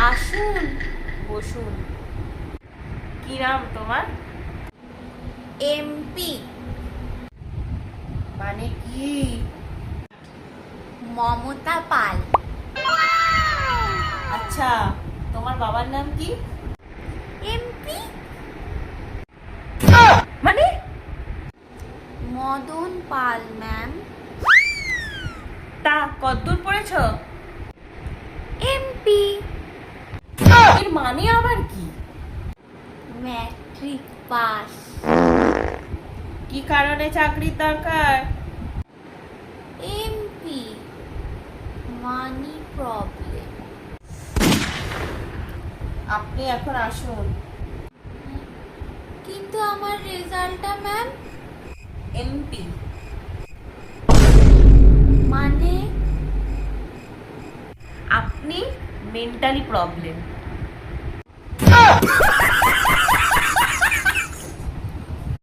আসুন, বসুন। কি নাম তোমার? এমপি মানে কি? মমতা পাল। আচ্ছা, তোমার বাবার নাম কি? এমপি মানে মদন পাল ম্যাম। তা কতদূর পড়েছ? এমপি এর মানে আবার কি? Matric pass. কি কারণে চাকরির দরকার? MP money problem. আপনি এখন আসুন। কিন্তু আমার রেজাল্টটা ম্যাম। এমপি মানে আপনি মেন্টালি প্রবলেম।